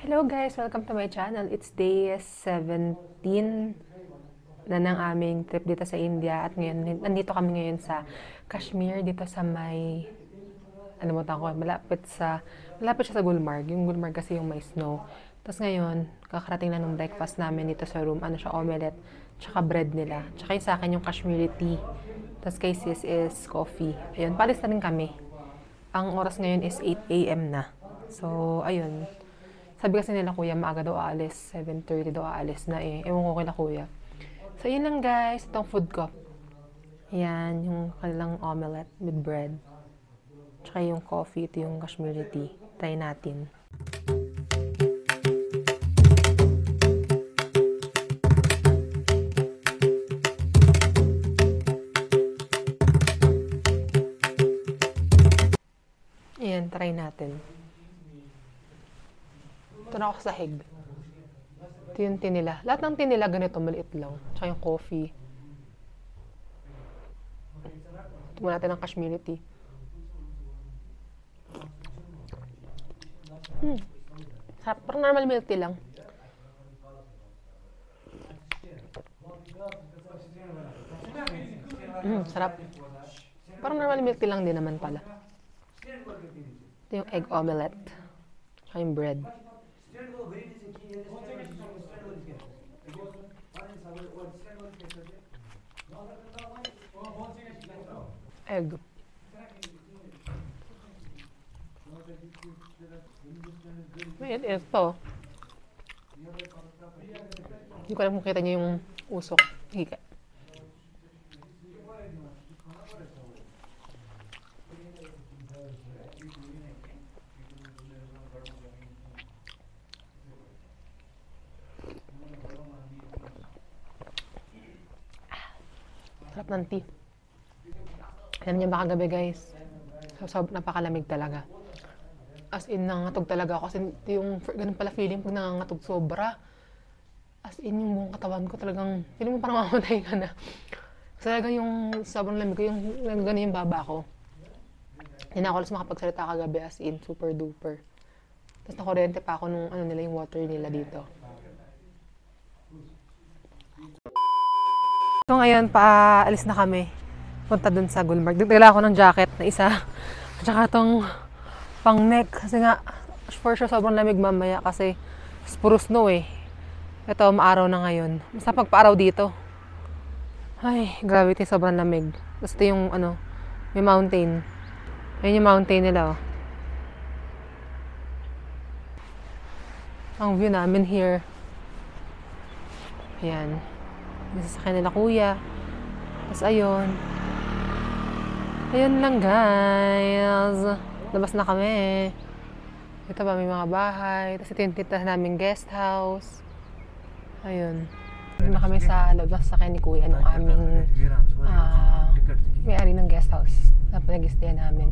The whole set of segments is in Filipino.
Hello guys! Welcome to my channel. It's day 17 na ng aming trip dito sa India. At ngayon, nandito kami ngayon sa Kashmir, dito sa may, malapit siya sa Gulmarg. Yung Gulmarg kasi yung may snow. Tapos ngayon, kakarating na ng breakfast namin dito sa room. Ano siya, omelette, tsaka bread nila. Tsaka yung sa akin yung Kashmiri tea. Tapos kay sis is coffee. Ayun, palis na rin kami. Ang oras ngayon is 8 AM na. So, ayun. Sabi kasi nila kuya, maaga daw aalis. 7:30 daw aalis na eh. Ewan ko kila kuya. So, yun lang guys. Itong food ko. Ayan, yung kanilang omelette with bread. Tsaka yung coffee. Ito yung Kashmiri tea. Try natin. Ayan, try natin. Ito na ako sa sahig. Ito yung tinila. Lahat ng tinila ganito, maliit lang. Tsaka yung coffee. Ito mo natin ang Kashmiri tea. Sarap. Parang normal milk tea lang. Sarap. Parang normal milk tea lang din naman pala. Ito yung egg omelette. Tsaka yung bread. Egg. Wait, ito. Hindi ko alam kung kita niyo yung usok. Hika. Sarap ng tea. Alam niyo ba kagabi guys? Napakalamig talaga. As in, nangangatog talaga ako. Kasi yung ganun pala feeling pag nangangatog sobra. As in, yung buong katawan ko talagang, feeling mo parang mamatay ka na. Kasi talagang yung sobrang lamig ko, yung gano'n yung baba ko. Hindi na ako alas makapagsalita kagabi as in, super duper. Tapos nakuryente pa ako nung yung water nila dito. So ngayon, paalis na kami. Punta dun sa Gulmarg. Dagdala ako ng jacket na isa. At saka itong pang neck. Kasi nga, for sure, sobrang lamig mamaya. Kasi puro snow eh. Ito, maaraw na ngayon. Basta pagpaaraw dito. Ay, grabe ito. Sobrang lamig. Tapos ito yung, may mountain. Ayun yung mountain nila, oh. Ang view namin here. Ayan. Sasakyan nila kuya. Tapos ayun. Ayun lang guys. Labas na kami. Ito ba may mga bahay. Tapos ito yung tita namin guest house. Ayun. Doon na kami sa labas sa ni kuya nung aming may-ari ng guest house. Tapos nag-stayan namin.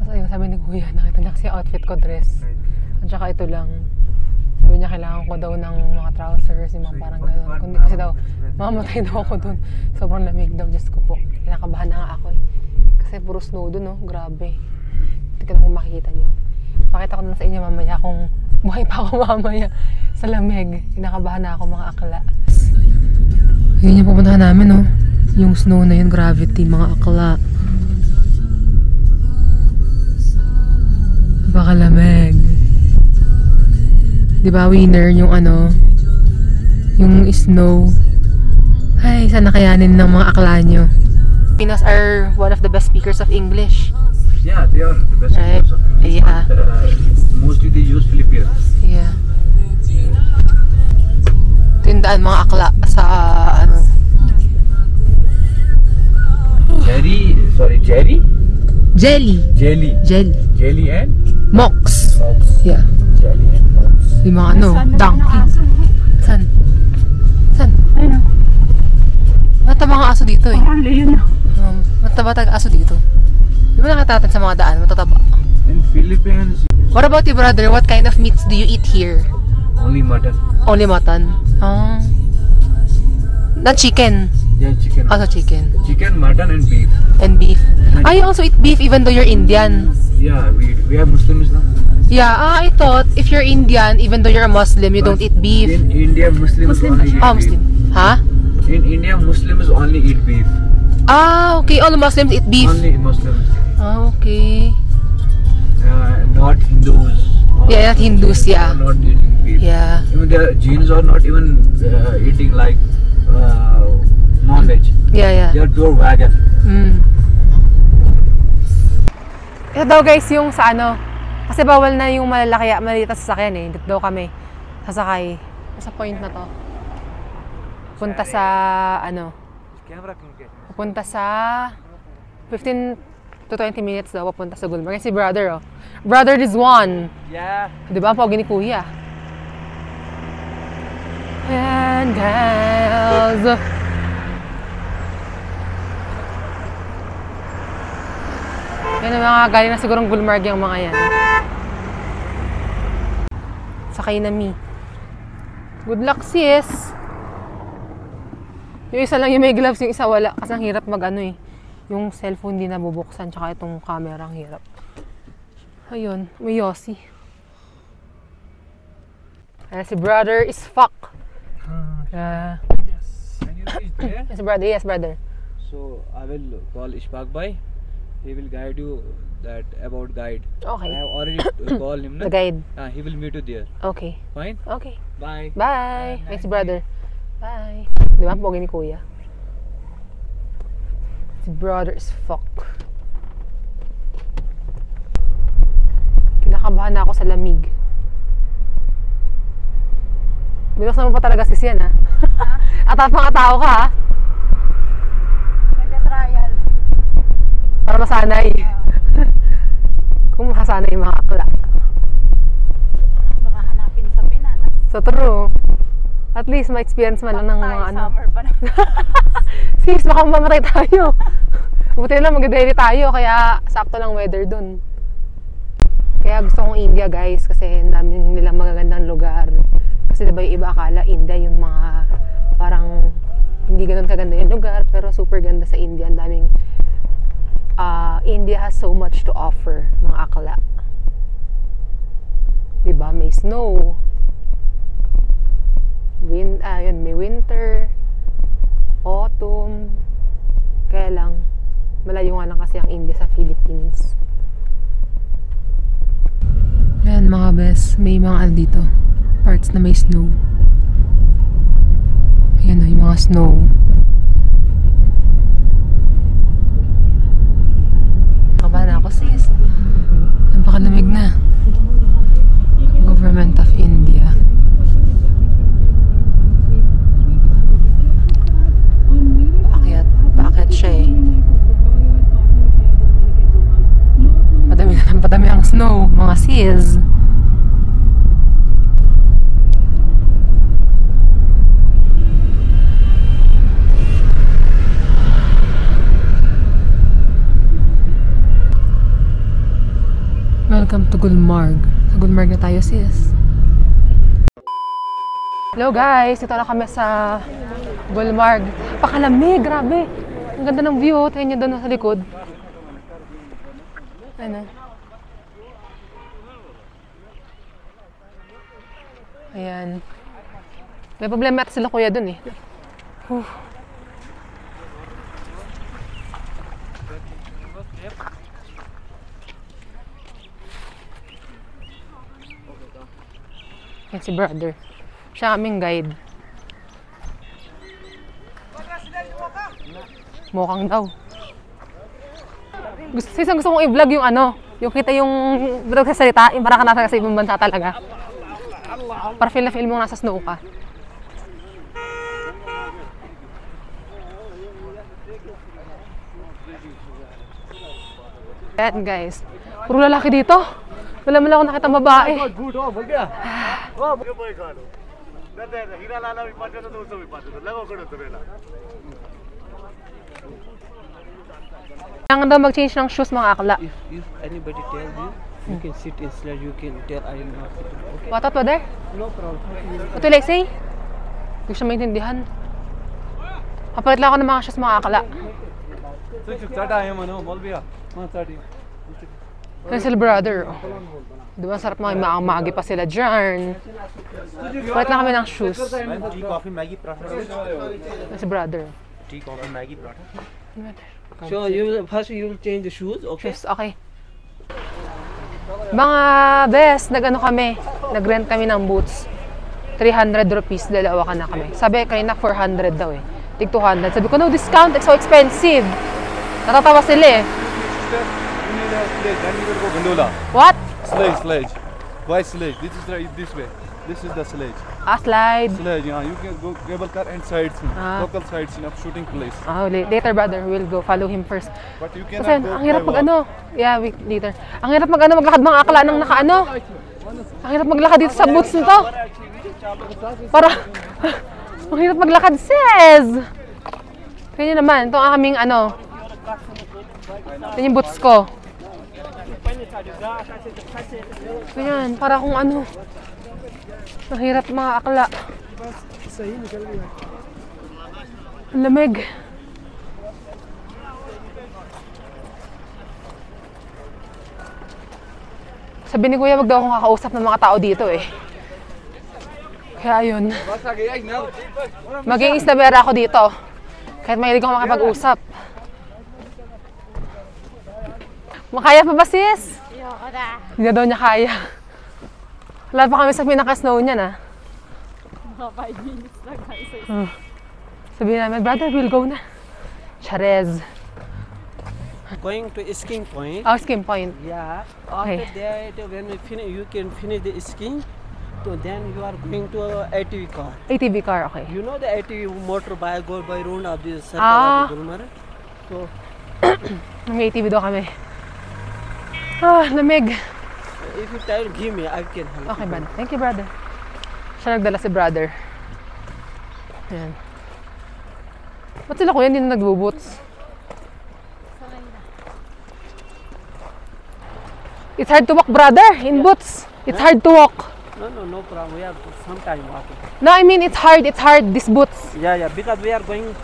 Tapos ayun sabi ni kuya, nakita niya kasi outfit ko dress. At saka ito lang. Sabi niya, kailangan ko daw ng mga trousers, yung mga parang gano'n. Kundi kasi daw, mamamatay daw ako dun. Sobrang lamig daw, Diyos ko po. Kinakabahan na nga ako eh. Kasi puro snow dun, no? Grabe. Hindi ka na kung makikita niyo. Pakita ko na sa inyo mamaya kung buhay pa ako mamaya sa lamig. Kinakabahan na ako, mga akla. Yun yung pupuntahan namin, no? Yung snow na yun, gravity, mga akla. Baka lamig. Diba, winner, yung yung snow. Ay, sana kayanin ng mga akla nyo. Filipinos are one of the best speakers of English. Yeah, they are the best speakers of English. Yeah. Mostly they use Philippines. Yeah. Tindaan mga akla sa, Jerry? Jelly. Jelly and? Mox. Yeah. Jelly and Mox. Yung mga donkey. San? Ayun. Mataba nga aso dito eh. Parang leon na. Mataba aso dito. Di ba nakatatin sa mga daan? Matataba. In Philippines, What about you, brother? What kind of meats do you eat here? only mutton. Only mutton. Not chicken. Yeah, chicken. Also chicken. Chicken, mutton and beef. And beef. You also eat beef even though you're Indian. Yeah, we have Muslims now. Yeah, I thought if you're Indian, even though you're a Muslim, you don't eat beef. In India, Muslims only eat Oh, beef. Muslim. Huh? In India, Muslims only eat beef. Ah, okay. All Muslims eat beef. Only Muslims. Ah, okay. Not Hindus. Yeah, not Hindus, yeah. Are not eating beef. Yeah. Even the Jains are not even eating like non-veg. Yeah, They yeah. are pure vegan. Ito daw guys yung sa ano, kasi bawal na yung malalaki, maliit na sasakyan eh. Dito daw kami sasakay. Sa point na to. Punta sa ano, pupunta sa 15 to 20 minutes daw papunta sa Gulmarg. Si brother, oh. Brother Rizwan. Yeah. Di ba? Ang pogi ni Kuya. And guys. Yan ang mga galing na sigurong Gulmarg yung mga yan. Sakay na mi. Good luck sis. Yung isa lang yung may gloves, yung isa wala. Kasi ang hirap mag ano eh. Yung cellphone di nabubuksan, tsaka itong camera ang hirap. Ayun, may Yossi. Si brother is fuck. Yes. And you reach there. Yes, brother. Yes, brother. So I will call Ishfaq bhai. He will guide you that about guide. Okay. I have already called him. The guide. He will meet you there. Okay. Fine. Okay. Bye. Bye. Nice brother. Bye. Di ba? Ang pogi ni Kuya. Si brother is fuck. Kinakabahan na ako sa lamig. Binuksan mo pa talaga sis yan, ha? At mga tao ka, ha? Nagda-trial. Para masanay. Kung masanay yung mga akla. Baka hanapin sa Pinas. So true. At least ma-experience man lang ng mga ano. Summer pa na. Sis, baka mamatay tayo. Buti na lang mag-dairy tayo, kaya sakto lang weather dun. Kaya gusto kong India guys, kasi ang daming nilang magagandang lugar. Kasi diba yung iba akala India yung mga parang hindi ganun kaganda yung lugar, pero super ganda sa India. Ang daming India has so much to offer, mga akla. Diba? May snow. Yun, may winter, autumn. Kaya lang, malayo nga lang kasi ang India sa Philippines. Yan mga bes, may mga ano dito, parts na may snow. Ayan o, yung mga snow. Kabahan na ako sis. Napakalamig na. Government of India. Paakyat siya eh. Padami ang snow, mga sis. Welcome to Gulmarg. Sa Gulmarg na tayo, sis. Hello guys, dito na kami sa Gulmarg. Pakalamig, grabe. Ang ganda ng view. Tingnan nyo doon sa likod. Ano? Ayan. May problema ata sila kuya doon eh. Yan si brother. Siya aming guide. Mukhang daw. Gusto kong i-vlog yung ano, yung kita yung nagsasalita, yung parang ka nasa sa ibang bansa talaga. Para feel na feel mo nasa snow ka. Yan guys. Puro lalaki dito. Wala mo lang ako nakita babae. Kailangan daw mag-change ng shoes mga akla. If anybody tells you, you can sit instead, you can tell I am not sitting. Okay? What out, brother? No problem. What will I say? Hindi ko siya maintindihan. Kapalit lang ako ng mga shoes mga akla. Yan sila brother. Oh. Di ba sarap mga maamagi pa sila dyan. Palit na kami ng shoes. Tea, coffee, Maggie, paratha. Yan si brother. Tea, coffee, Maggie, paratha. So you first you will change the shoes, okay? Shoes, okay. Mga best, nag-ano kami. Nag-rent kami ng boots. 300 rupees, dalawa ka na kami. Sabi kanina 400 daw eh. Tig 200. Sabi ko, no discount, it's so expensive. Natatawa sila eh. You need a sledge, then you will go gondola. What? Sledge. Why sledge? This is right this way. This is the sledge. Slide. Sledge, yeah. You can go cable car and sightseeing. Ah. Local sightseeing of shooting place. Later brother, we'll go follow him first. But you Kasi cannot go ang hirap by mag walk. ano. Yeah, later. Ang hirap mag ano, maglakad mga akla ng nakaano. Ang hirap maglakad dito sa boots nito. Para ang hirap maglakad, sis. Kanya naman, ito ang aming ano. Ito yung boots ko. Ganyan, para kung ano. Ang hirap mga akla. Ang lamig. Sabi ni Kuya, wag daw akong kakausap ng mga tao dito eh. Kaya ayun. Maging istabera ako dito. Kahit mahilig ako makipag-usap. Makaya pa ba sis? Hindi na daw niya kaya. Wala pa kami sa pinaka-snow niya na. Mga 5 minutes lang kami sa Sabihin namin, brother, we'll go na. Charez. Going to skiing point. Oh, skin point. Yeah. Okay. After that, when we finish, you can finish the skiing. So then you are going to a ATV car. ATV car, okay. You know the ATV motorbike go by road of the circle Ah. of the Gulmarg? So May ATV daw kami. Ah, lamig. if you tell, give me, I can help. Okay, bad. Thank you, brother. Siya nagdala si brother. Ayan. Ba't sila kuya hindi na nagbo-boots? It's hard to walk, brother, in boots. It's hard to walk. No problem. We have some time walking. No, I mean, it's hard, these boots. Yeah, because we are going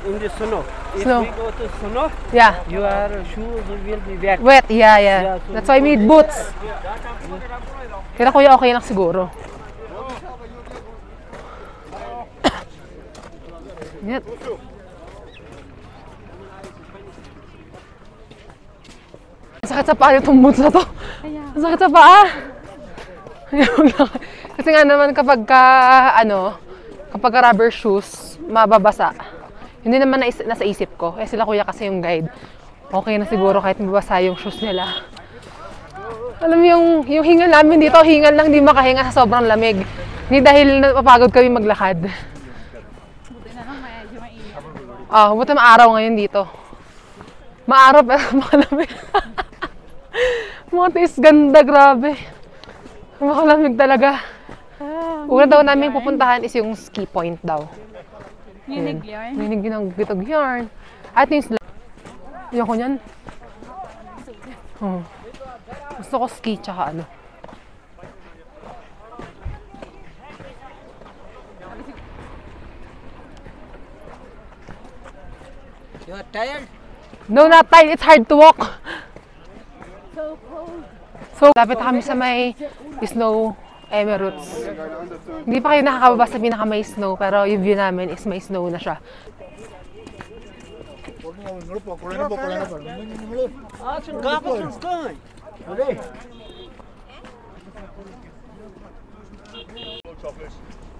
in the snow. If Snow. we go to snow, Yeah. your shoes will be wet. Wet, yeah. Yeah, so That's why we need boots. Kaya kuya, okay lang siguro. Yan. Ang sakit sa paa itong boots na to. Ang sakit sa paa. Kasi nga naman kapag rubber shoes, mababasa. Hindi naman nasa isip ko. Sila kuya kasi yung guide. Okay na siguro kahit mabasa yung shoes nila. Alam mo yung hingal namin dito, hingal lang di makahinga sa sobrang lamig. Hindi dahil napapagod kami maglakad. buti na lang medyo mainit. Buti maaraw ngayon dito. Maaraw pero makalamig. Mga tiis ganda, grabe. Makalamig talaga. Una daw namin pupuntahan is yung ski point daw. Ninig yarn. Ninig ng bitog yarn. At yung ayoko niyan. Gusto ko ski tsaka ano. You are tired? No, not tight. It's hard to walk. So, lapit na kami sa may snow Emirates. Hindi pa kayo nakakababa sa pinaka may snow, pero yung view namin is may snow na siya.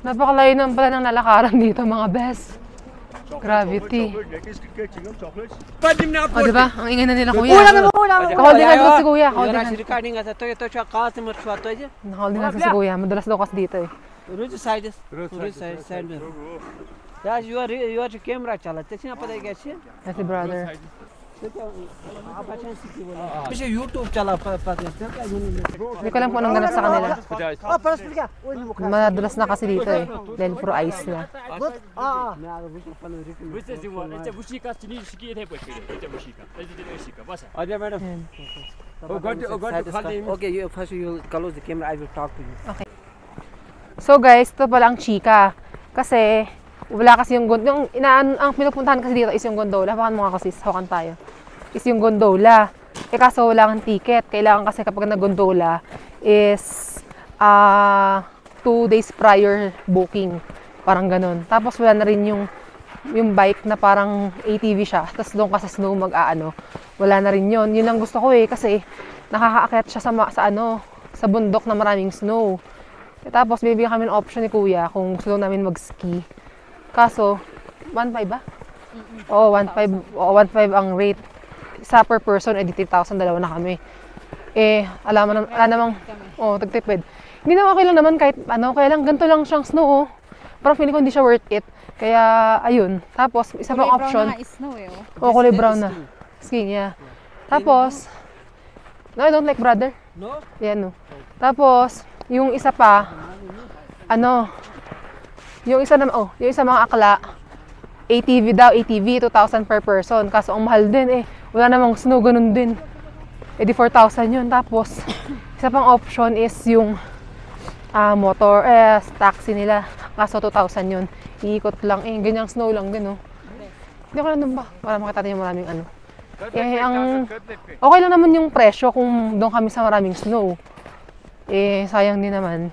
Napakalayo naman pala ng lalakaran dito, mga best. Gravity. O, diba? Ang ingay na nila, kuya. Nakaholding nga dito si kuya. Recording as a Toyota customer for Toyota. Nakaholding nga si kuya. Madalas daw kasi dito eh. Which side is? Which side mirror? Yeah, you are camera chala. Techna pata hai kaise? Yan si brother. आप अच्छा सीखी बोला पीछे YouTube चला पता है Hindi ko alam kung anong ganap sa kanila. Madalas na kasi dito eh. Dahil puro ice na. अच्छा madam Okay, you first you close the camera. I will talk to you. So guys, ito pala ang chika. Kasi wala kasi yung gondola. Ang pinupuntahan kasi dito is yung gondola. Hawakan mo nga kasi, hawakan tayo. Is yung gondola. Eh kaso wala kang ticket. Kailangan kasi kapag nag-gondola is 2 days prior booking. Parang ganun. Tapos wala na rin yung bike na parang ATV siya. Tapos doon ka sa snow wala na rin yun. Yun ang gusto ko eh kasi nakakaakyat siya sa bundok na maraming snow. Eh, tapos bibigyan kami ng option ni Kuya kung gusto namin mag-ski. Kaso 1,500 ba? Oo, 1,500 ang rate. Isa per person, 3,000, dalawa na kami. Eh, wala namang, tagtipid. Hindi naman okay lang naman kahit kaya lang ganito lang siyang snow, oh. Parang feeling ko hindi siya worth it. Kaya, ayun. Tapos, isa pang option. Kulay brown na snow eh, oh. Oo, kulay brown na. Skiing, yeah. Tapos, no, I don't like brother. No? Yeah, no. Tapos, yung isa pa, yung isa mga akla, ATV daw, 2,000 per person. Kaso ang mahal din eh. Wala namang snow, ganun din. Eh di 4,000 yun. Tapos, isa pang option is yung taxi nila. Kaso 2,000 yun. Iikot lang eh. Ganyang snow lang din, oh. Hindi ko lang ba? Para makita niyo maraming Eh, okay lang naman yung presyo kung doon kami sa maraming snow. Eh, sayang din naman.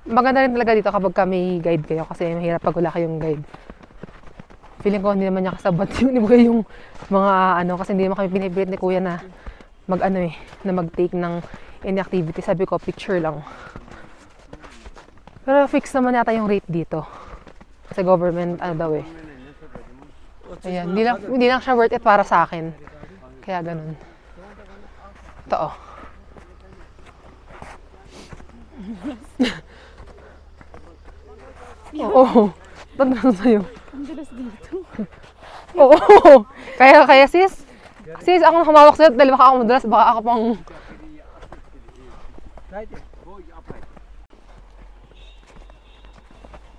Maganda rin talaga dito kapag may guide kayo kasi mahirap pag wala kayong guide. Feeling ko hindi naman niya kasabat yung mga kasi hindi naman kami pinipilit ni Kuya na na mag-take ng any activity. Sabi ko, picture lang. Pero fix naman yata yung rate dito. Sa government, daw eh. Ayan, hindi lang siya worth it para sa akin. Kaya ganun. Ito, oh. Oo. Ba't na sa'yo? Ang dulas dito. Oo. Kaya sis, ako na humawak sa'yo dahil baka ako madalas, baka ako pang...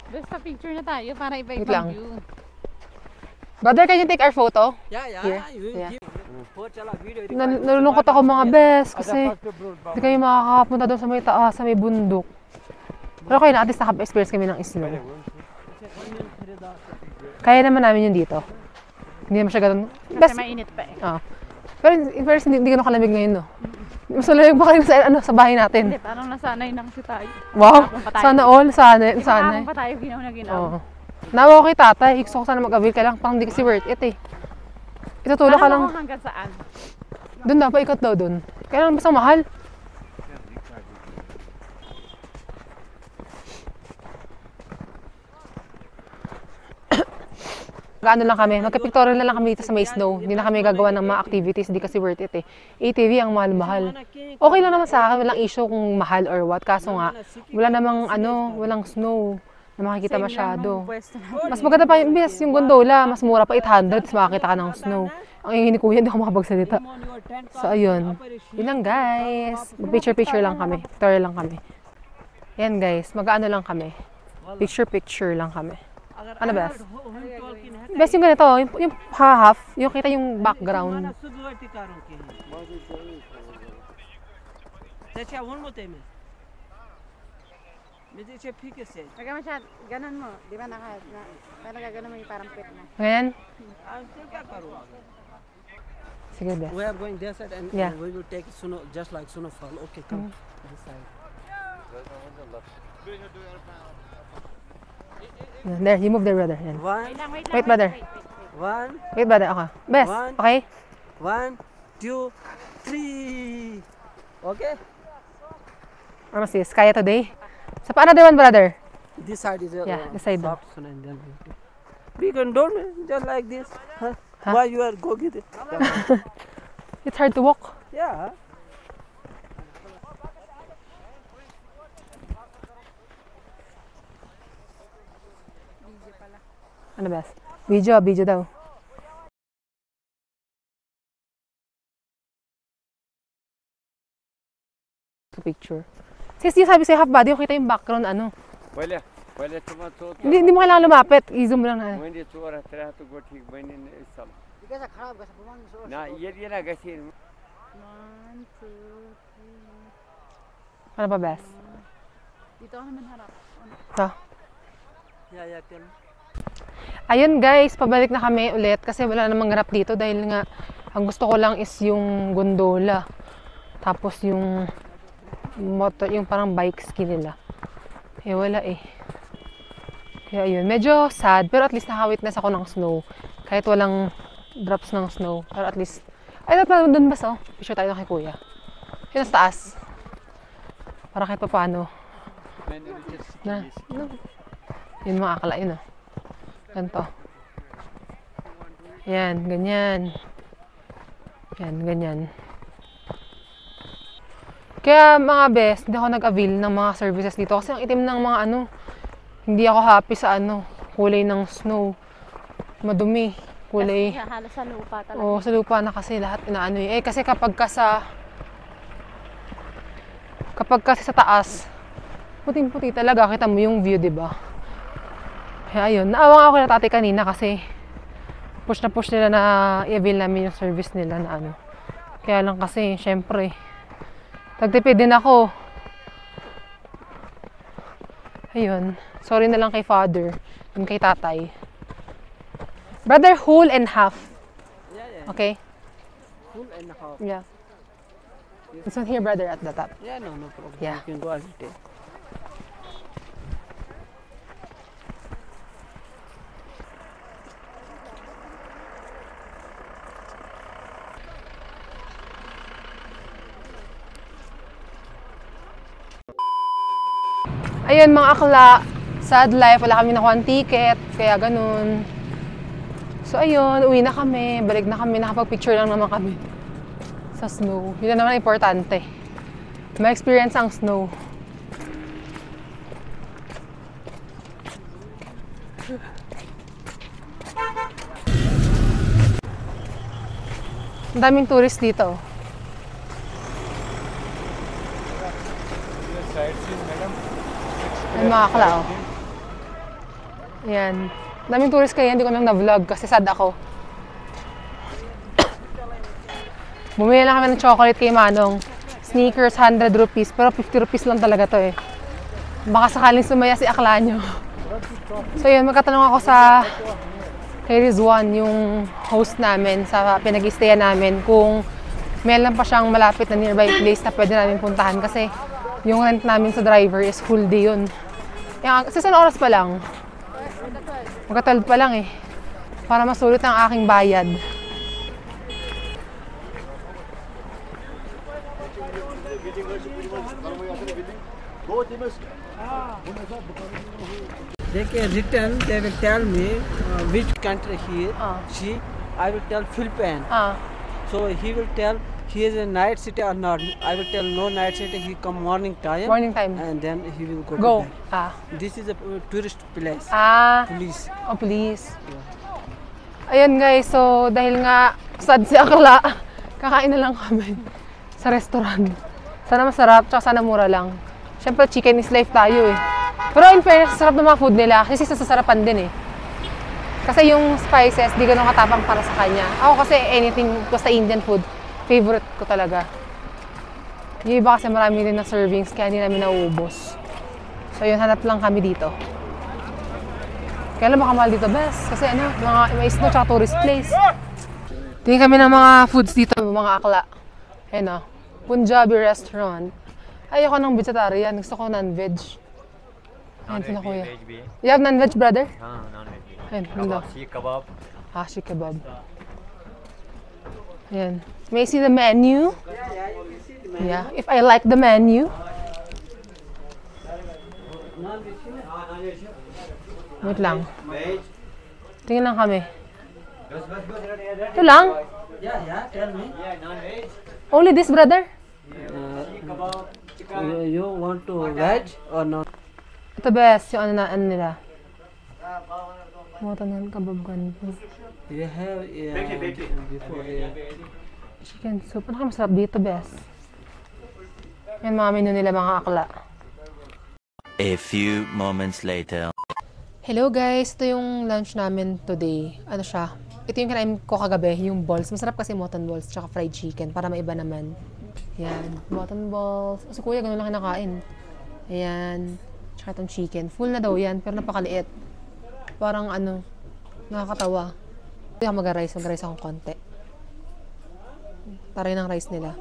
Basta picture na tayo para Wait iba-ibang lang. view. Brother, can you take our photo? Yeah. Here? You Yeah. give. Video. Nalulungkot ako mga bes kasi hindi kayo makakapunta doon sa may taas, sa may bundok. Pero kayo na, at least naka-experience kami ng snow. Kaya naman namin yun dito. Hindi naman siya ganun. Kasi mainit pa eh. Pero in fairness, hindi ganun kalamig ngayon, no? Mas malamig pa kayo sa bahay natin. Hindi, parang nasanay lang si tayo. Wow! Kahapon pa tayo. Sana all, sanay. Kahapon pa tayo ginaw na ginaw. Oo. Nawa ko kay tatay, gusto ko sana mag-avail ka lang, pang hindi kasi worth it eh. Itutulak ka lang. Alam mo hanggang saan? Doon daw, paikot daw doon. Kaya lang basta mahal. Gaano lang kami, magka-pictorial na lang kami dito sa may snow. Hindi na kami gagawa ng mga activities, hindi kasi worth it eh. ATV ang mahal-mahal. Okay lang naman sa akin, walang issue kung mahal or what. Kaso nga, wala namang walang snow na makikita masyado. Mas maganda pa yung gondola, mas mura pa 800, tapos makakita ka ng snow. Ang ingin ni Kuya, hindi ako makapagsalita. So ayun, yun lang guys. Picture-picture lang kami, pictorial lang kami. Yan guys, mag-ano lang kami. Picture-picture lang kami. Ano ba? Best yung ganito, yung half, yung kita yung background. Pagka masyad, ganun mo. Di ba talaga ganun mo yung parang pit mo. Ngayon? Sige, best. We are going this side and Yeah. we will take snow just like snowfall. Okay, come this side. There, you move there, brother. Yan. Wait, brother. Wait, brother. Okay. Best, One. okay? 1, 2, 3. Okay. Ano sis, kaya today? Sa paano naman, brother? This side is Yeah, this side. soft snow and then we can don't just like this. Huh? Why you are go get it? It's hard to walk. Yeah. Ano best? Video daw. Picture. Sis, yung sabi sa'yo half body, kita yung background, पहिले चुमा चो Hindi mo kailangan lumapit. I-zoom mo lang na. मैले चोरा तेरा तो गो ठीक बनी सब ना ये ना गसी 1, 2, 3. Ano ba, best? Dito ako naman harap. Ito. Yeah, tell me. Ayun guys, pabalik na kami ulit kasi wala namang grab dito dahil nga Ang gusto ko lang is yung gondola. Tapos yung motor, yung parang bike ski nila. Eh, wala eh. Kaya yun, medyo sad, pero at least nakawitness ako ng snow. Kahit walang drops ng snow, pero at least, ay, dapat doon ba so? Picture tayo kay kuya. Yun sa taas. Para kahit pa paano. Na, no. Yun mga akala, yun oh. Ganito. Yan, ganyan. Yan, ganyan. Kaya mga best, hindi ako nag-avail ng mga services dito. Kasi ang itim ng mga ano, hindi ako happy sa ano, kulay ng snow. Madumi. Kulay. Kasi halos sa lupa talaga. Oo, sa lupa na kasi lahat inaano eh. Kasi kapag kasi sa taas, puting-puti talaga. Kita mo yung view, di ba? Kaya ayun, naawang ako kay tatay kanina kasi push na push nila na i-avail namin yung service nila na ano. Kaya lang kasi, syempre, nagtipid din ako. Ayun, sorry na lang kay father and kay tatay. Brother, whole and half. Yeah. Okay? Full and half. Yeah. This one here, brother, at the top. Yeah, no problem. Yeah. You can go and take. Ayun mga akla, sad life, wala kami nakuha ticket, kaya ganun. So ayun, uwi na kami, balik na kami, nakapag-picture lang naman kami sa snow. Yun na naman importante. May experience ang snow. Ang daming tourist dito. Ay, mga akla, oh. Ayan. Daming tourist kaya hindi ko nang na-vlog kasi sad ako. Bumili lang kami ng chocolate kay Manong. Sneakers, 100 rupees. Pero 50 rupees lang talaga to eh. Baka sakaling sumaya si akla nyo. So yun, magkatanong ako sa kay Rizwan, yung host namin sa pinag-stayan namin, kung meron pa siyang malapit na nearby place na pwede namin puntahan kasi yung rent namin sa driver is full day yun. Sa isang oras pa lang. Magka-12 pa lang eh. Para masulit ang aking bayad. They can return, they will tell me which country he is. She, I will tell Philippines. So he will tell he is a night city or not. I will tell no night city, he come morning time. Morning time. And then he will go. Go. To that. This is a tourist place. Police. Oh, police. Ayun guys, so dahil nga sad si akla, kakain na lang kami sa restaurant. Sana masarap, tsaka sana mura lang. Siyempre, chicken is life tayo eh. Pero in fairness, sarap ng mga food nila kasi sasarapan din eh. Kasi yung spices, di ganun katapang para sa kanya. Ako kasi anything, basta Indian food, favorite ko talaga. Yung iba kasi marami din na servings, kaya hindi namin nauubos. So yun, hanap lang kami dito. Kaya lang baka mahal dito, best. Kasi ano, may snow tsaka tourist place. Tingin kami ng mga foods dito, mga akla. Ayun o, Punjabi restaurant. Ayoko ng vegetarian, gusto ko non-veg. Ayun sila kuya. You have non-veg, brother? Non-veg. Ayun, hello. Sheikh kebab. Sheikh kebab. Ayan. May I see the menu? Yeah, if I like the menu. Wait lang. Tingin lang kami. Ito lang? Yeah, tell me. Only this, brother? You want to veg or not? Ito best, yung ano nila. Motanan kebab ganito. You have before Chicken soup. Ano kayo masarap dito, best? Yan mga menu nila, mga akla. A few moments later. Hello guys, ito yung lunch namin today. Ano siya? Ito yung kinain ko kagabi, yung balls. Masarap kasi mutton balls tsaka fried chicken para maiba naman. Yan, mutton balls. Si kuya ganun lang kinakain. Ayan, tsaka itong chicken. Full na daw yan, pero napakaliit. Parang ano, nakakatawa. Hindi ako mag-rice akong konti. Taray ng rice nila.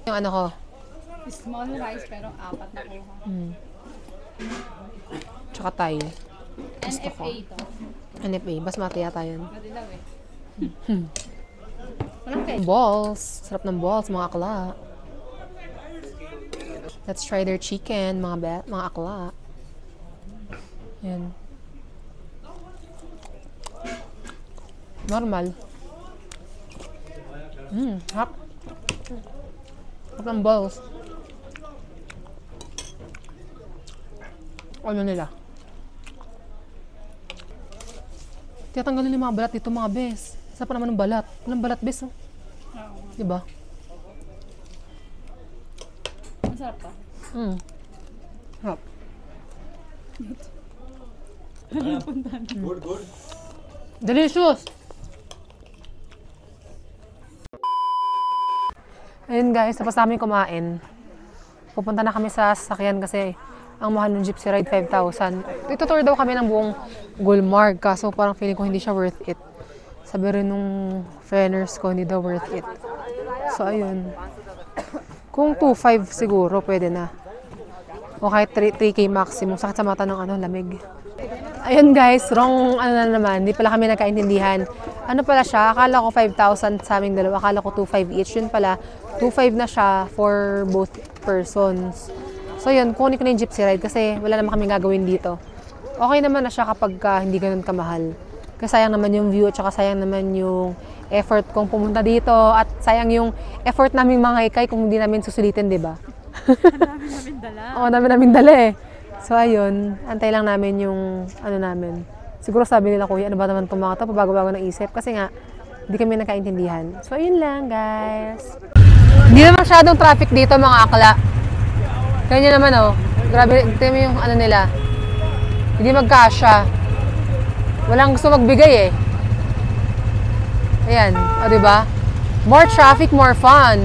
Yung ano ko. Small rice pero 4 na kuha. Tsaka Thai. Gusto ko. NFA to. NFA. Basmati yata yun. Madilaw eh. Walang ketchup. Balls. Sarap ng balls, mga akla. Let's try their chicken, mga akla. Yan. Normal. Hap. Hap ng balls. Ano nila? Tiyatanggalin yung mga balat dito, mga bes. Isa pa naman ng balat. Walang balat, bes, oh. Diba? Masarap pa. Hap. Good. Delicious! Ayun guys, tapos namin kumain. Pupunta na kami sa sasakyan kasi ang mahal ng gypsy ride 5,000. Itutour daw kami ng buong Gulmarg kaso parang feeling ko hindi siya worth it. Sabi rin nung friends ko hindi daw worth it. So ayun. Kung 2,500 siguro pwede na. O kahit 3K maximum. Sakit sa mata ng lamig. Ayun guys, wrong na naman. Hindi pala kami nagkaintindihan. Ano pala siya? Akala ko 5,000 sa aming dalawa. Akala ko 2,500 each. Yun pala, 2,500 na siya for both persons. So yun, kunin ko na yung gypsy ride kasi wala naman kami gagawin dito. Okay naman na siya kapag hindi ganun kamahal. Kasi sayang naman yung view at saka sayang naman yung effort kong pumunta dito at sayang yung effort naming mga ikay kung hindi namin susulitin, di ba? Dami namin dala. Oo, dami namin dala eh. So ayun, antay lang namin yung namin. Siguro sabi nila, kuya, ano ba naman itong mga ito? Pabago-bago ng isip. Kasi nga, hindi kami nakaintindihan. So ayun lang, guys. Hindi na masyadong traffic dito, mga akla. Kanya naman, oh. Grabe, ito yung nila. Hindi magkasya. Walang gusto magbigay eh. Ayan, o diba? More traffic, more fun.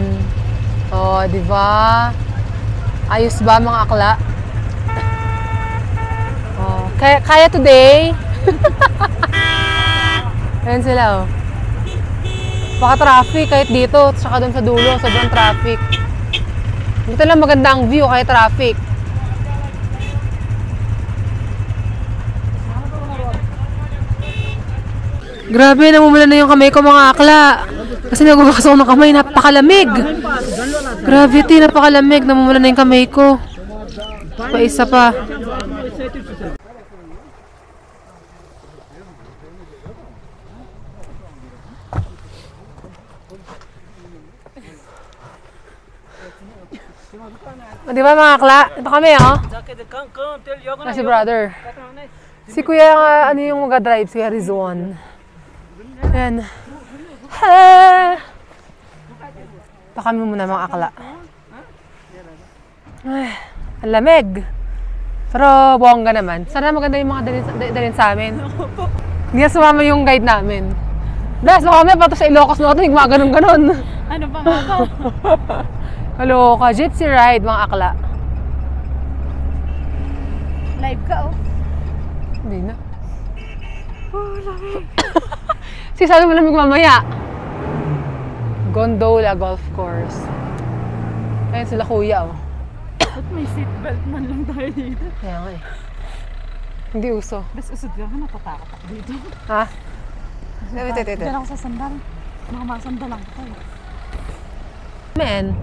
O, diba? Ayos ba mga akla? O, kaya today? Ayan sila, oh. Baka traffic kahit dito, tsaka doon sa dulo, sobrang traffic. Dito lang maganda ang view kahit traffic. Grabe, namumula na yung kamay ko mga akla. Kasi nagugas ako ng kamay, napakalamig. Gravity, napakalamig. Namumula na yung kamay ko. Pa isa pa. Di ba mga akla? Ito kami, oh. Si brother. Si kuya, ano yung mag-drive? Si Rizwan. Ayan. Ito kami muna mga akla. Ay, ang lamig. Pero bongga naman. Sana maganda yung mga dalhin sa amin. Hindi na sumama yung guide namin. Dahil sa kami, pato sa Ilocos na ito, yung mga ganun-ganun. Ano ba nga ba? Hello, gypsy ride mga akla. Live ka, oh. Hindi na. Oh, lamig. Sabi mo lamig mamaya. Gondola Golf Course. Ayun sila kuya, oh. At may seatbelt man lang tayo dito. Kaya nga eh. Hindi uso. Bas usod ka, natatakot ako dito. Ha? Ito. Diyan ako sa sandal. Nakamasandal lang ako eh. Men.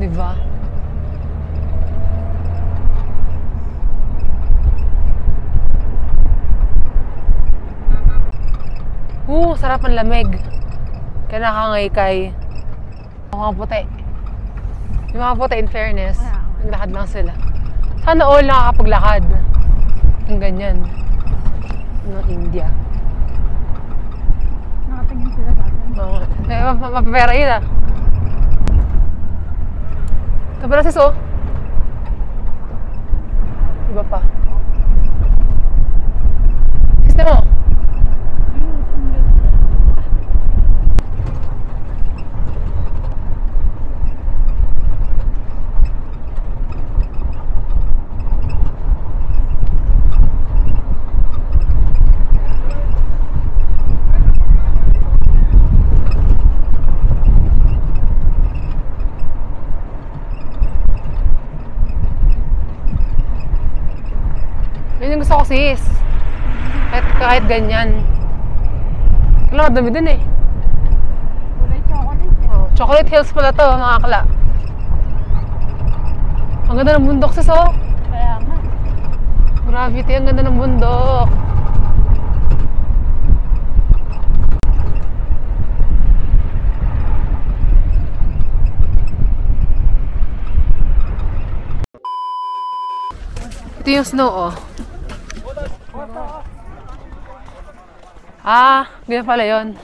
Diba? Sarap ang lamig. Kaya nakangay-kay. Yung mga puti. Yung mga puti, in fairness, naglakad lang sila. Sana all nakakapaglakad. Yung ganyan. Ng India. Nakatingin sila sa atin. Mapapera yun ah. Ito pala sis, oh. Iba pa. Sis mo. yung gusto ko, sis. Kahit ganyan. Kailangan dami din eh. Kulay chocolate. Oh, Chocolate Hills pala to, mga akla. Ang ganda ng bundok, sis, oh. Kaya nga. Gravity, ang ganda ng bundok. Ito yung snow, oh. Ganyan pala yun.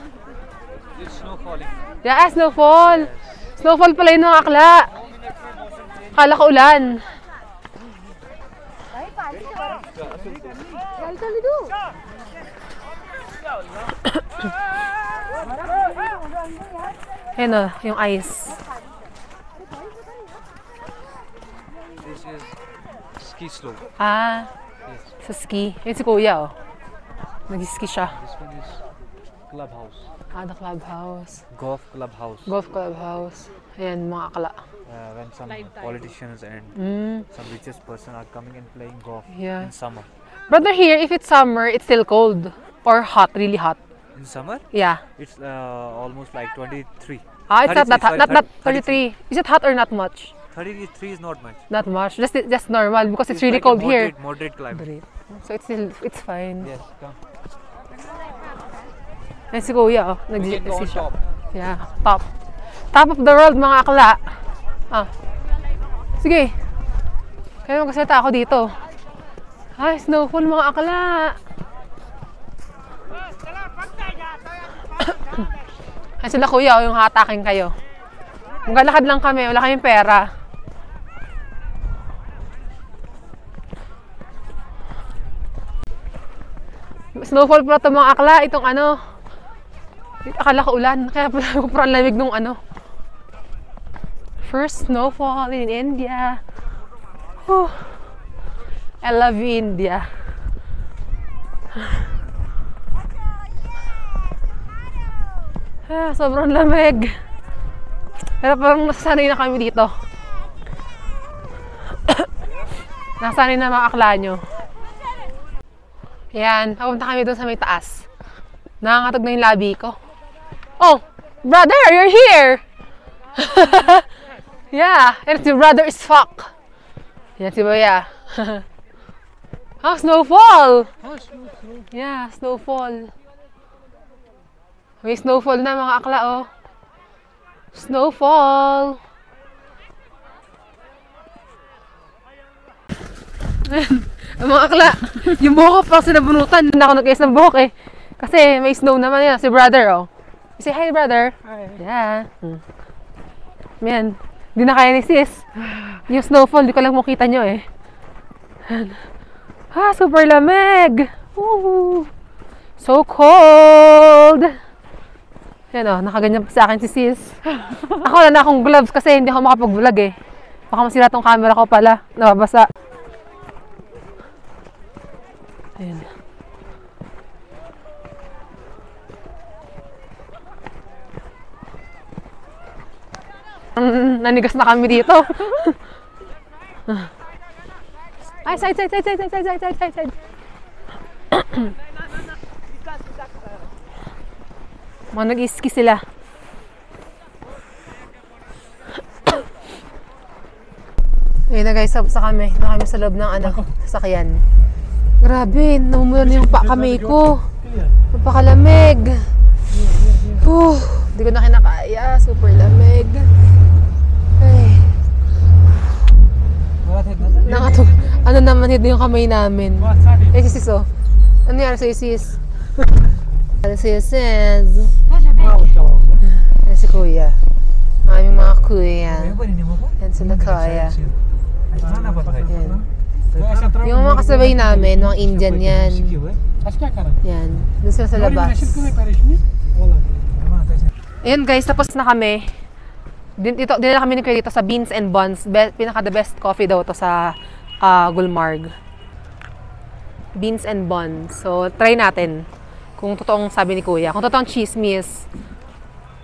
It's snow falling. Yeah, snowfall. Snowfall pala yun, mga akla. Akala ko ulan. Ayan o, yung ice. This is ski slope. Sa ski. Yun si kuya, oh. Nag-ski siya. This one is clubhouse. The clubhouse. Golf clubhouse. Golf clubhouse. Ayan, mga akla. When some politicians and some richest person are coming and playing golf Yeah. in summer. Brother, here, if it's summer, it's still cold. Or hot, really hot. In summer, Yeah. it's almost like 23. It's not that hot. 33, Not 33. 33. Is it hot or not much? 33 is not much. Not much. Just normal because it's really like a cold here. Moderate climate. So it's fine. Yes, come. Ayan si kuya, oh. We can go on siya. top. Yeah, top. Top of the world, mga akla. Sige. Kaya magkasalita ako dito. Ay, snowfall, mga akla. Ay, sila kuya, yung hatakin kayo. Maglalakad lang kami, wala kaming pera. Snowfall pala ito, mga akla. Itong ano, akala ko ulan, kaya pala lamig nung ano. First snowfall in India. Whew. I love you, India. Sobrang lamig. Pero parang nasasanay na kami dito. Nasanay na mga akla nyo. Ayan, papunta kami doon sa may taas. Nakakatog na yung labi ko. Oh, brother, you're here! Yeah, and your brother is fuck. Yan si Baya. Snowfall! Yeah, snowfall. May snowfall na, mga akla, oh. Snowfall! Ang mga akla, yung buhok ko pa sinabunutan. Hindi na ako nag-ayos ng buhok eh. Kasi may snow naman yan. Si brother, oh. Say hi, brother. Hi. Yeah. Man, hindi na kaya ni sis. Yung snowfall, di ko lang makita nyo eh. Super lamig. Woo. So cold. Yan oh, nakaganyan pa sa akin si sis. Ako wala na akong gloves kasi hindi ako makapag-vlog eh. Baka masira tong camera ko pala. Nababasa. Ayan. Nanigas na kami dito. Ay, side. Mga nag-iski sila. Ayun na guys, tapos na kami. Na kami sa loob ng sasakyan. Grabe, namumula na yung kamay ko. Napakalamig. Hindi ko na kinakaya. Super lamig. Ay. Ano naman hit yung kamay namin. Eh, sis, oh. Ano yan sa'yo, sis? Ano sa'yo, sis? Yan si kuya. Aming mga kuya. Yan sila kaya. Yan. Yung mga kasabay namin, mga Indian yan. Yan. Doon sila sa labas. Ayan guys, tapos na kami. Dinala kami ni Kuya dito sa Beans and Buns. Pinaka the best coffee daw to sa Gulmarg. Beans and Buns. So, try natin. Kung totoong sabi ni Kuya. Kung totoong chismis.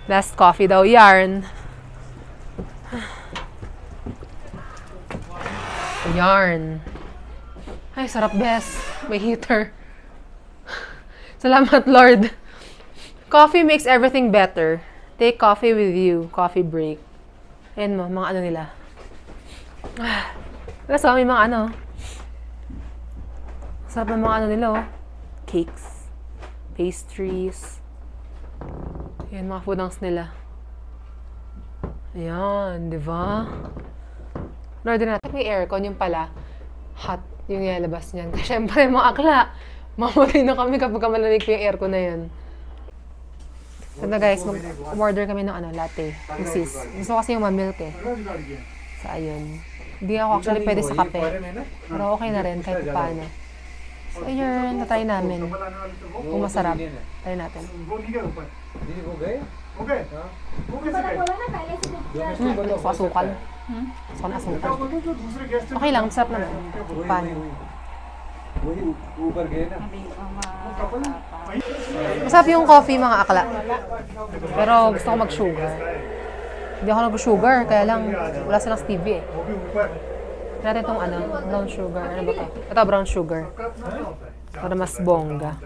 Best coffee daw. Yarn. Yarn. Ay, sarap best. May heater. Salamat, Lord. Coffee makes everything better. Take coffee with you. Coffee break. Ayan mo, mga ano nila. Kasi may mga ano. Sarap ng mga ano nila, oh. Cakes. Pastries. Ayan, mga foodangs nila. Ayan, di ba? Lord natin, may aircon yung pala. Hot yung nilalabas niyan. Kasi syempre, mga akla. Mamatay na kami kapag malamig pa yung aircon na yan. So na guys, mag-order kami ng ano, latte. Yung sis. Gusto kasi yung ma-milk eh. So ayun. Hindi ako actually pwede sa kape. Pero okay na rin kahit paano. So ayun, natry namin. Kung masarap, try natin. Gusto asukal. Gusto na asukal. Okay lang, masarap naman. Paano? Masarap yung coffee, mga akla. Pero gusto ko mag-sugar. Hindi ako nag-sugar, kaya lang wala silang stevia eh. Natin itong ano, brown sugar. Ano ba ito? Ito, brown sugar. Para mas bongga.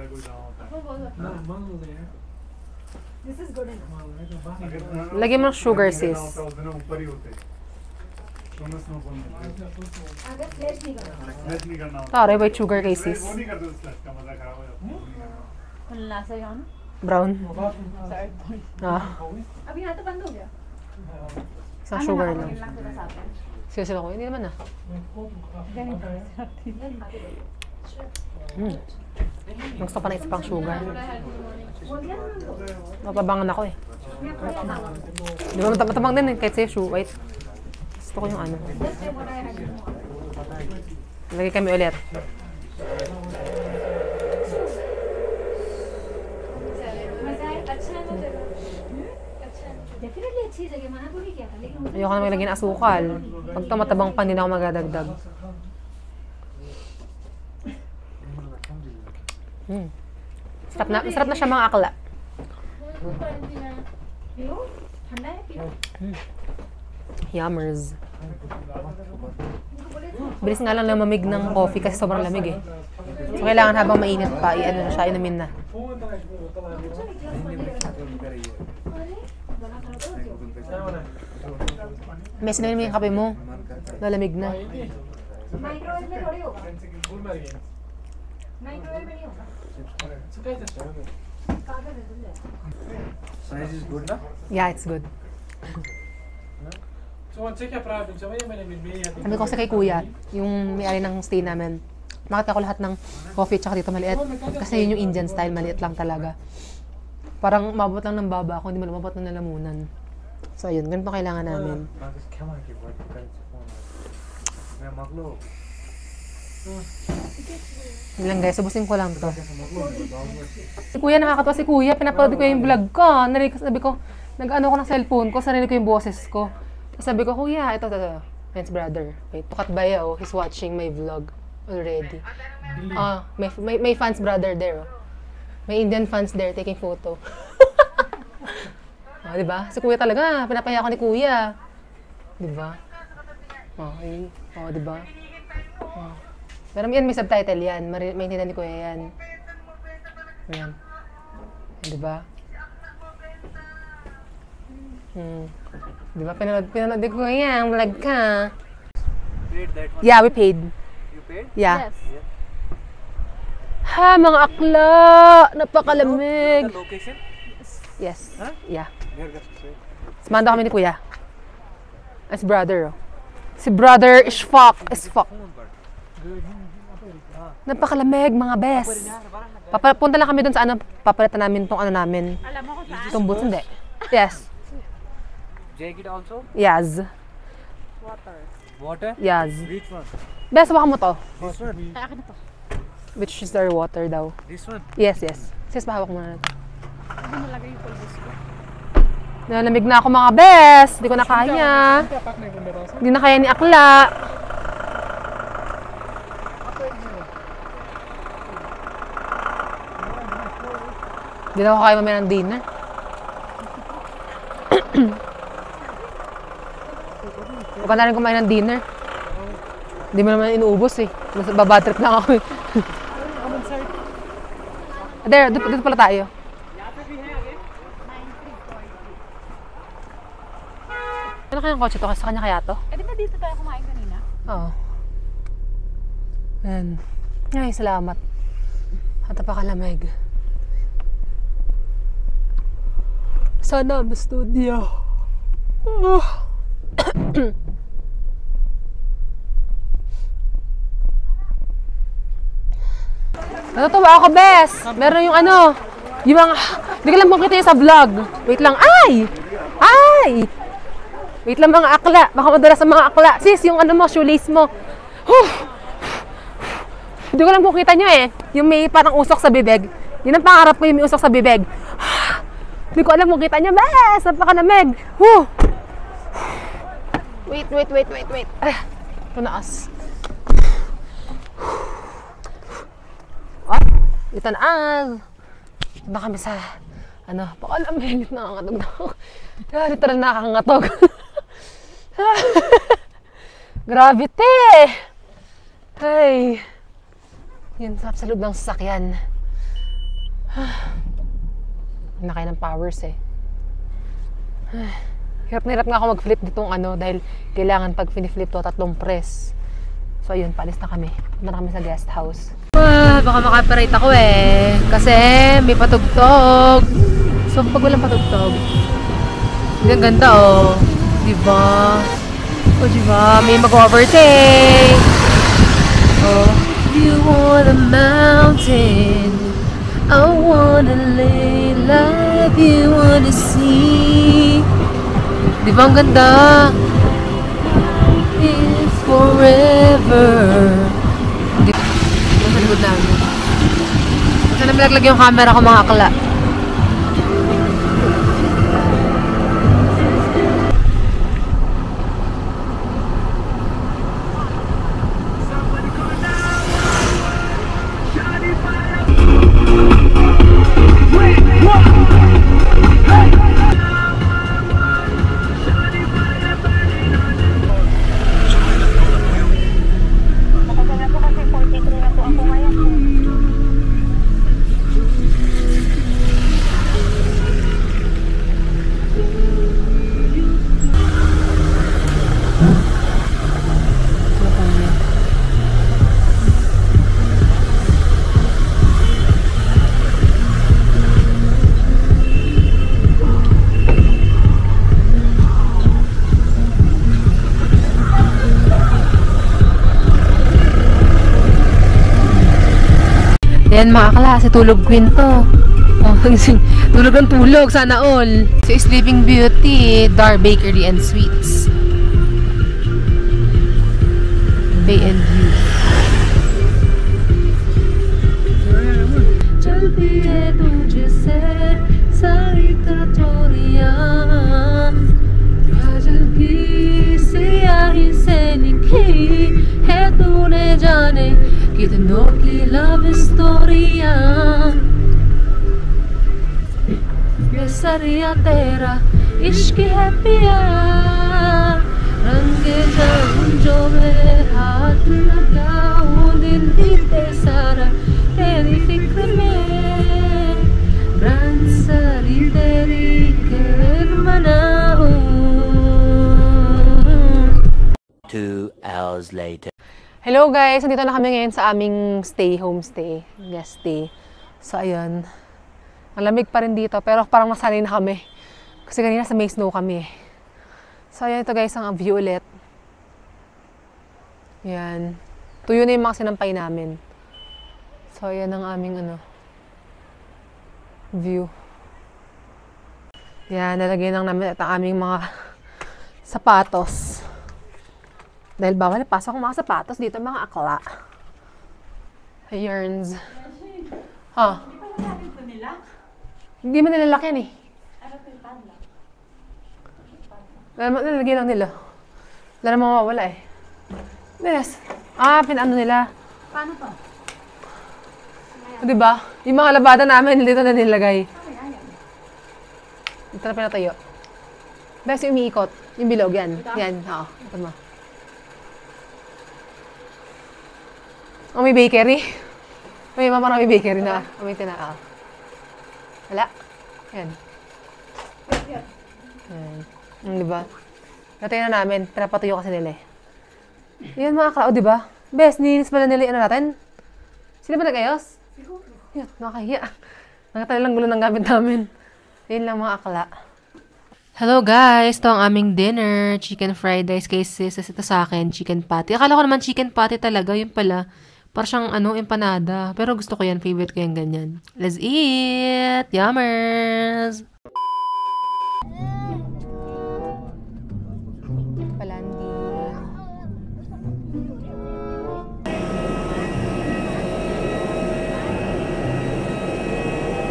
Lagyan mo ng sugar, sis. Tara, white sugar kay sis. Brown. Isang sugar lang. Sila ko, hindi naman ah. Gusto pa na isa pang sugar. Mapabangan ako eh. Di ba matabang din eh, kahit sa'yo white. Gusto ko yung ano. Lagay kami ulit. Ayoko na maglagay ng asukal. Pag matabang pa, hindi na ako magdadagdag. Masarap na siya, mga akla. Yummers. Bilis nga lang lamamig ng coffee kasi sobrang lamig eh. So kailangan habang mainit pa, i-ano na siya, inumin na. May sinabi mo yung kape mo. Lalamig na. Size is good, na? Yeah, it's good. Sabi ko kasi kay kuya, yung may-ari ng stay namin, nakita ko lahat ng coffee tsaka dito maliit. Kasi yun yung Indian style, maliit lang talaga. Parang mabot lang ng baba ako, hindi mo mabot ng lalamunan. So ayun, ganito kailangan namin. Hindi lang guys, subusin ko lang to. Si kuya, nakakatawa si kuya, pinapanood ko yung vlog ko. Sabi ko, nag-ano ko ng cellphone ko, sarinig ko yung boses ko. Sabi ko, kuya, ito. Friend's brother. Wait, tukat ba oh, he's watching my vlog already. May fans brother there. Oh. May Indian fans there taking photo. Diba? Si kuya talaga, pinapaya ko ni kuya. Diba? Okay. Diba? Pero yan, may subtitle yan. Maintindihan ni kuya yan. Yan. Diba? Diba? Pinanood ni kuya, ang vlog ka. Yeah, we paid. You paid? Yeah. Yes. Ha, mga akla! Napakalamig! The location? Yes. Huh? Yeah. Where does it say? Sumanda kami ni kuya. Si brother, oh. Si brother is fuck. Napakalamig, mga bes. Papunta lang kami dun sa ano, papalitan namin tong ano namin. Alam mo kung saan? Itong boots, hindi. Yes. Jacket also? Yes. Water? Yes. Which one? Bes, baka mo to. This one? Kaya akin na to. Which is their water daw. This one? Yes. Sis, bahawak mo na. Hindi mo lagay yung pulbos ko. Nalamig na ako, mga bes. Hindi ko na kaya. Hindi na kaya ni akla. Hindi na ako kaya mamaya ng dinner. Huwag ka na rin kumain ng dinner. Hindi mo naman inuubos eh. Babad trip lang ako eh. There, dito pala tayo. Ano kayang kotse to? Sa kanya kaya to? Eh, di ba dito tayo kumain kanina? Oo. Ayan. Ay, salamat. At napakalamig. Sana ang studio. Natutuwa ako, Bes. Meron yung ano, yung mga, hindi ko lang kung kita yung sa vlog. Wait lang. Ay! Ay! Wait lang mga akla. Baka madala sa mga akla. Sis, yung ano mo, shoelace mo. Hindi ko lang kung kita nyo eh. Yung may parang usok sa bibig. Yun ang pangarap ko, yung may usok sa bibig. Hindi ko alam kung kita nyo. Bes! Napakalamig. Wait. Tunaas. Ito na na kami sa ano, pakalamig nakakatog na ako. Dito na nakakangatog. Gravity! Ay! Yun sa loob ng sasakyan. Nakay ng powers eh. Hirap na hirap nga ako mag-flip ditong ano dahil kailangan pag piniflip to 3 press. So ayun, palis na kami. Punta na kami sa guest house. Baka maka-operate ako eh. Kasi may patugtog. So pag walang patugtog, ang ganda oh. Diba? Oh diba? May mag-overtake. Oh. You want a mountain, I wanna lay love, you wanna see. Diba ang ganda? It's forever. Nasa likod namin. Sana nilaglag yung camera ko mga akla. Ayan mga klase, tulog queen to. Oh, tulog ng tulog, sana all. So, Sleeping Beauty, Dar Bakery and Sweets. Bay and View. कितनों की लव स्टोरियां ये सरिया तेरा इश्क है पिया रंगे जाऊं जो मैं हाथ लगाऊं दिल दीते सारा तेरी फिक्र में ब्रांड सारी तेरी कर मनाऊं 2 hours later. Hello guys! Nandito na kami ngayon sa aming homestay, guest stay. So ayun, ang lamig pa rin dito pero parang nasanay na kami. Kasi kanina sa may snow kami. So ayun, ito guys ang view ulit. Yan. Tuyo na yung mga sinampay namin. So ayan ang aming view. Yan, nalagay lang namin at ang aming mga sapatos. Dahil bawal pasok ang mga sapatos dito mga akla. Yarns. Ha? Hindi mo nilalaki yan eh. Nilalagay lang nila. Wala namang mawawala eh. Yes. Pinano nila. Paano to? Diba? Yung mga labada namin dito na nilagay. Dito na pinatayo. Bes, yung umiikot. Yung bilog yan. Yan. Oo. Ito mo. Oh, may bakery. May mama may bakery na. May tinaa. Wala. Yan. Yan. Di ba? Natingnan na namin. Pinapatuyo kasi nila eh. Yan mga akla. O di ba? Bes, ninis pala nila yung ano natin. Sila ba nag-ayos? Yan, nakakahiya. Nakatali lang gulo ng gamit namin. Yan lang mga akla. Hello guys! Ito ang aming dinner. Chicken fried rice kay sis. Ito sa akin, chicken patty. Akala ko naman chicken patty talaga. Yun pala. Parang siyang empanada. Pero gusto ko yan. Favorite ko yung ganyan. Let's eat! Yummers! Palandi.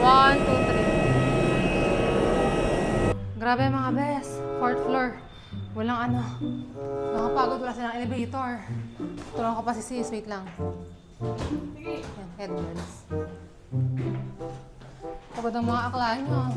1, 2, 3. Grabe mga bes. 4th floor. Walang nakapagod. Wala silang elevator. Tulungan ko pa si sis. Wait lang. Yan, headbands. Pagod ang mga aklaan nyo.